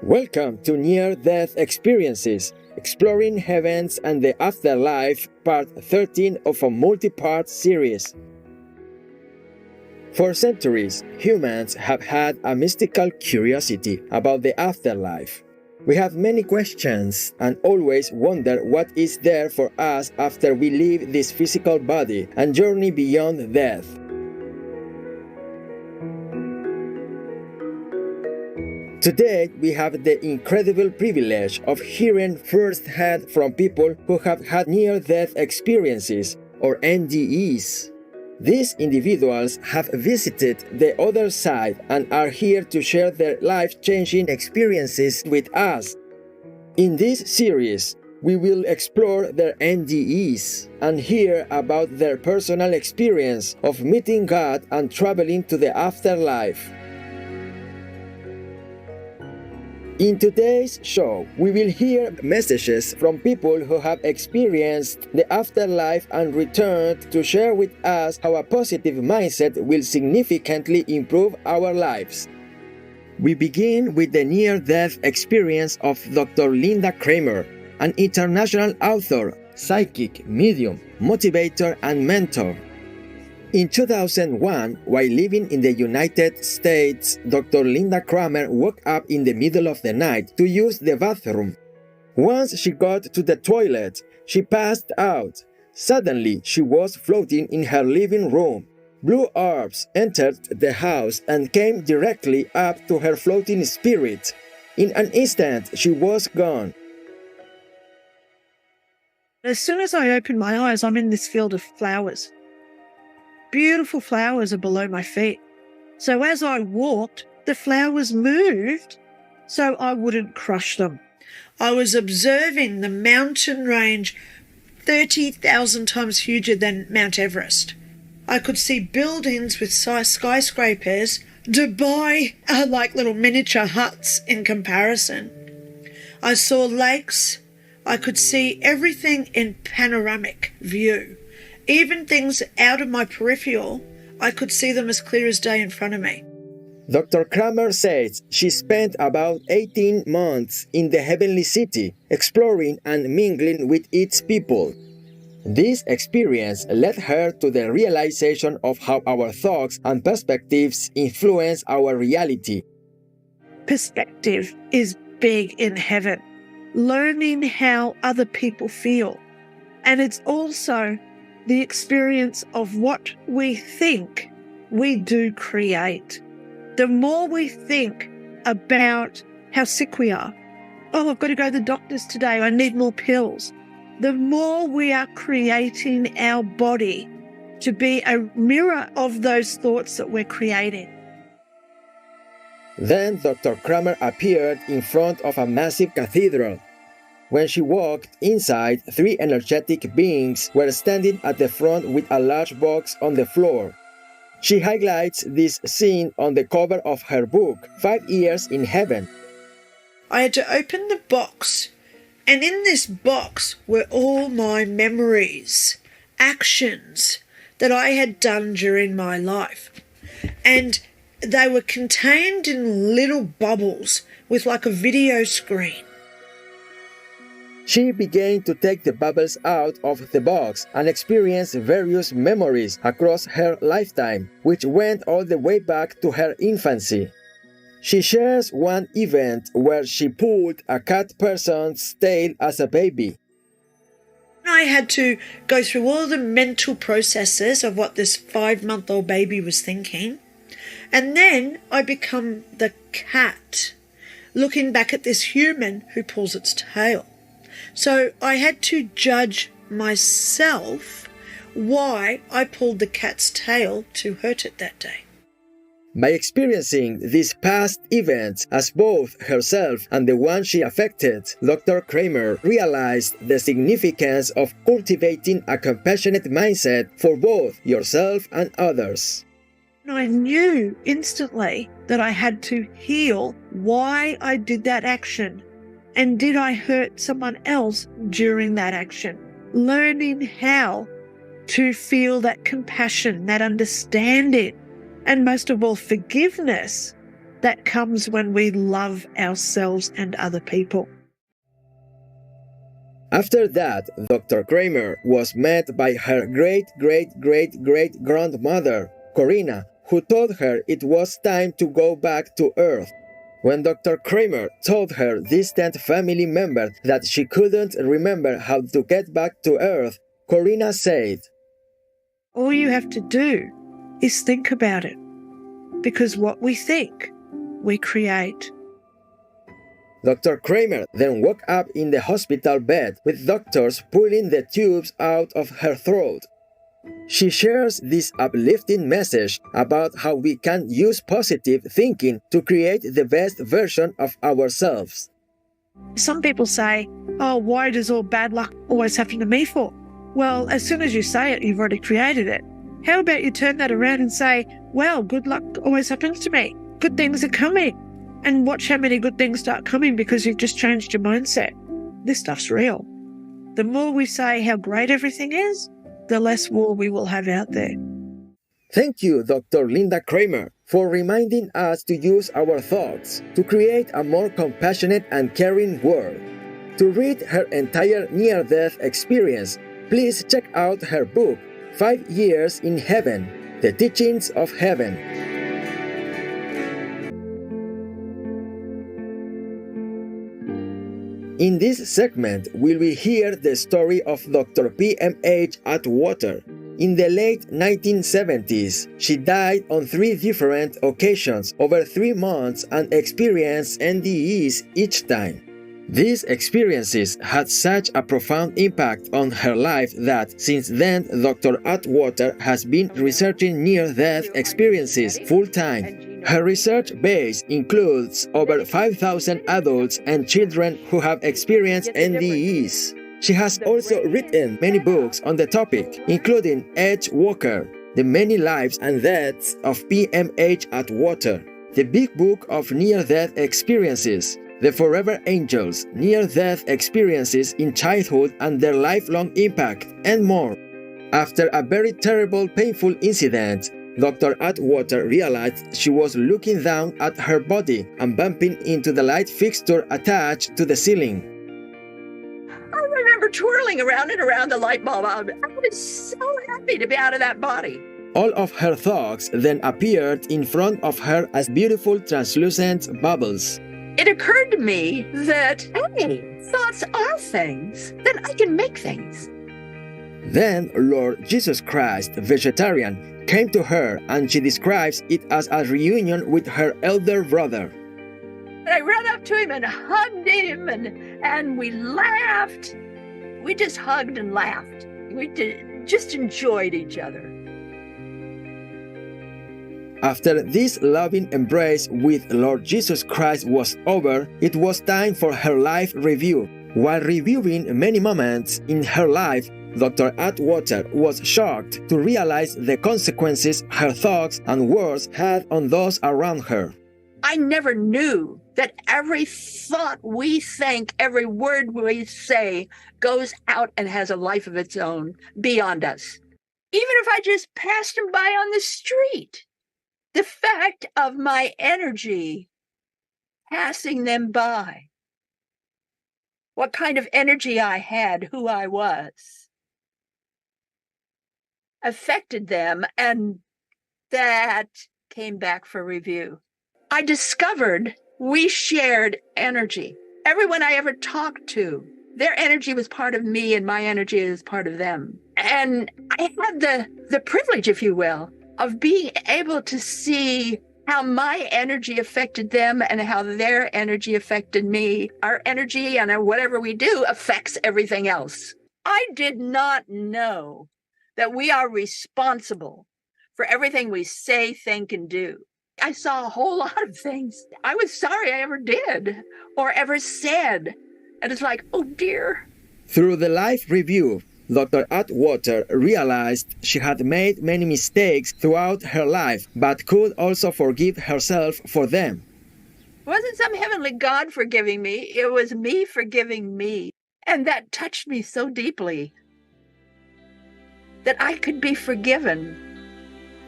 Welcome to Near-Death Experiences, Exploring Heavens and the Afterlife, Part 13 of a multi-part series. For centuries, humans have had a mystical curiosity about the afterlife. We have many questions and always wonder what is there for us after we leave this physical body and journey beyond death. Today, we have the incredible privilege of hearing firsthand from people who have had near-death experiences, or NDEs. These individuals have visited the other side and are here to share their life-changing experiences with us. In this series, we will explore their NDEs and hear about their personal experience of meeting God and traveling to the afterlife. In today's show, we will hear messages from people who have experienced the afterlife and returned to share with us how a positive mindset will significantly improve our lives. We begin with the near-death experience of Dr. Linda Kramer, an international author, psychic, medium, motivator, and mentor. In 2001, while living in the United States, Dr. Linda Kramer woke up in the middle of the night to use the bathroom. Once she got to the toilet, she passed out. Suddenly, she was floating in her living room. Blue orbs entered the house and came directly up to her floating spirit. In an instant, she was gone. As soon as I open my eyes, I'm in this field of flowers. Beautiful flowers are below my feet. So as I walked, the flowers moved so I wouldn't crush them. I was observing the mountain range 30,000 times huger than Mount Everest. I could see buildings with skyscrapers. Dubai are like little miniature huts in comparison. I saw lakes. I could see everything in panoramic view. Even things out of my peripheral, I could see them as clear as day in front of me. Dr. Kramer says she spent about 18 months in the heavenly city, exploring and mingling with its people. This experience led her to the realization of how our thoughts and perspectives influence our reality. Perspective is big in heaven. Learning how other people feel. And it's also the experience of what we think we do create. The more we think about how sick we are, oh, I've got to go to the doctors today, I need more pills, the more we are creating our body to be a mirror of those thoughts that we're creating. Then Dr. Kramer appeared in front of a massive cathedral. When she walked inside, 3 energetic beings were standing at the front with a large box on the floor. She highlights this scene on the cover of her book, 5 Years in Heaven. I had to open the box, and in this box were all my memories, actions that I had done during my life. And they were contained in little bubbles with like a video screen. She began to take the bubbles out of the box and experience various memories across her lifetime, which went all the way back to her infancy. She shares one event where she pulled a cat person's tail as a baby. I had to go through all the mental processes of what this 5-month-old baby was thinking. And then I become the cat, looking back at this human who pulls its tail. So I had to judge myself why I pulled the cat's tail to hurt it that day. By experiencing these past events as both herself and the one she affected, Dr. Kramer realized the significance of cultivating a compassionate mindset for both yourself and others. I knew instantly that I had to heal why I did that action. And did I hurt someone else during that action? Learning how to feel that compassion, that understanding, and most of all, forgiveness that comes when we love ourselves and other people. After that, Dr. Kramer was met by her great-great-great-great-grandmother, Corina, who told her it was time to go back to Earth. When Dr. Kramer told her distant family member that she couldn't remember how to get back to Earth, Corina said, All you have to do is think about it, because what we think, we create. Dr. Kramer then woke up in the hospital bed with doctors pulling the tubes out of her throat. She shares this uplifting message about how we can use positive thinking to create the best version of ourselves. Some people say, oh, why does all bad luck always happen to me for? Well, as soon as you say it, you've already created it. How about you turn that around and say, well, good luck always happens to me. Good things are coming. And watch how many good things start coming because you've just changed your mindset. This stuff's real. The more we say how great everything is, the less war we will have out there. Thank you, Dr. Linda Kramer, for reminding us to use our thoughts to create a more compassionate and caring world. To read her entire near-death experience, please check out her book, 5 Years in Heaven, The Teachings of Heaven. In this segment, we will hear the story of Dr. PMH Atwater. In the late 1970s, she died on 3 different occasions over 3 months and experienced NDEs each time. These experiences had such a profound impact on her life that since then Dr. Atwater has been researching near-death experiences full-time. Her research base includes over 5,000 adults and children who have experienced NDEs. She has also written many books on the topic, including Edge Walker, The Many Lives and Deaths of PMH Atwater, The Big Book of Near-Death Experiences, The Forever Angels, Near-Death Experiences in Childhood and Their Lifelong Impact, and more. After a very terrible, painful incident, Dr. Atwater realized she was looking down at her body and bumping into the light fixture attached to the ceiling. I remember twirling around and around the light bulb. I was so happy to be out of that body. All of her thoughts then appeared in front of her as beautiful translucent bubbles. It occurred to me that, hey, thoughts are things, then I can make things. Then Lord Jesus Christ, vegetarian, came to her and she describes it as a reunion with her elder brother. And I ran up to him and hugged him and we laughed. We just hugged and laughed. We just enjoyed each other. After this loving embrace with Lord Jesus Christ was over, it was time for her life review. While reviewing many moments in her life, Dr. Atwater was shocked to realize the consequences her thoughts and words had on those around her. I never knew that every thought we think, every word we say goes out and has a life of its own beyond us. Even if I just passed them by on the street, the fact of my energy passing them by, what kind of energy I had, who I was, affected them, and that came back for review. I discovered we shared energy. Everyone I ever talked to, their energy was part of me and my energy is part of them. And I had the privilege, if you will, of being able to see how my energy affected them and how their energy affected me. Our energy and whatever we do affects everything else. I did not know that we are responsible for everything we say, think, and do. I saw a whole lot of things I was sorry I ever did or ever said. And it's like, oh dear. Through the life review, Dr. Atwater realized she had made many mistakes throughout her life, but could also forgive herself for them. It wasn't some heavenly God forgiving me. It was me forgiving me. And that touched me so deeply that I could be forgiven.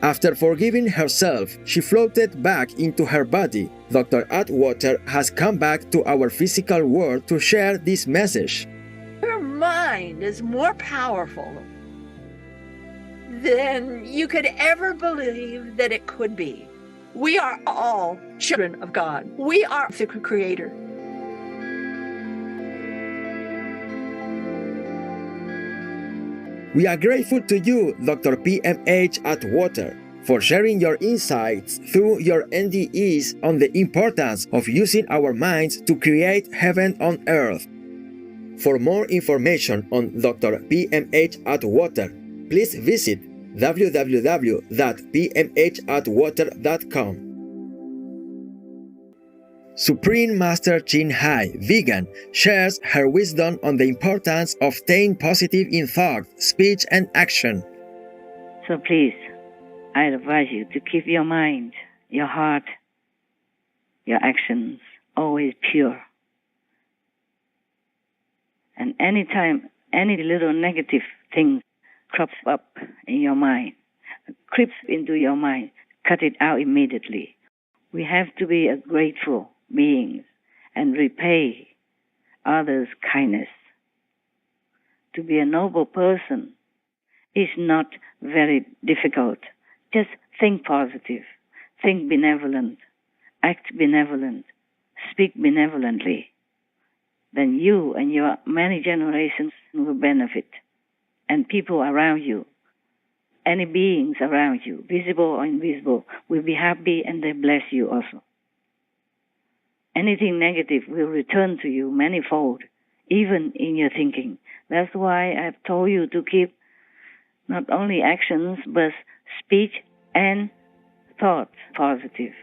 After forgiving herself, she floated back into her body. Dr. Atwater has come back to our physical world to share this message. Your mind is more powerful than you could ever believe that it could be. We are all children of God. We are the Creator. We are grateful to you, Dr. PMH Atwater, for sharing your insights through your NDEs on the importance of using our minds to create heaven on earth. For more information on Dr. PMH Atwater, please visit www.pmhatwater.com. Supreme Master Chin Hai, vegan, shares her wisdom on the importance of staying positive in thought, speech, and action. So please, I advise you to keep your mind, your heart, your actions always pure. And anytime any little negative thing crops up in your mind, creeps into your mind, cut it out immediately. We have to be a grateful beings and repay others' kindness. To be a noble person is not very difficult. Just think positive, think benevolent, act benevolent, speak benevolently. Then you and your many generations will benefit. And people around you, any beings around you, visible or invisible, will be happy and they bless you also. Anything negative will return to you manifold, even in your thinking. That's why I've told you to keep not only actions, but speech and thought positive.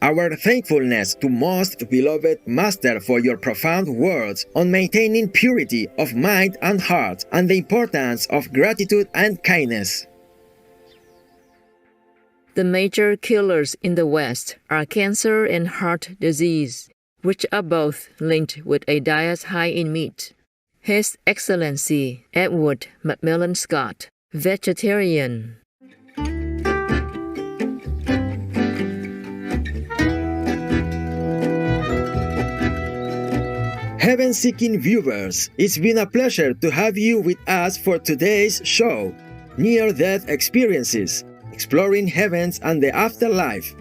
Our thankfulness to most beloved Master for your profound words on maintaining purity of mind and heart and the importance of gratitude and kindness. The major killers in the West are cancer and heart disease, which are both linked with a diet high in meat. His Excellency Edward Macmillan Scott, vegetarian. Heaven-seeking viewers, it's been a pleasure to have you with us for today's show, Near-Death Experiences, Exploring Heavens and the Afterlife,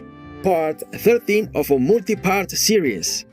Part 13 of a multi-part series.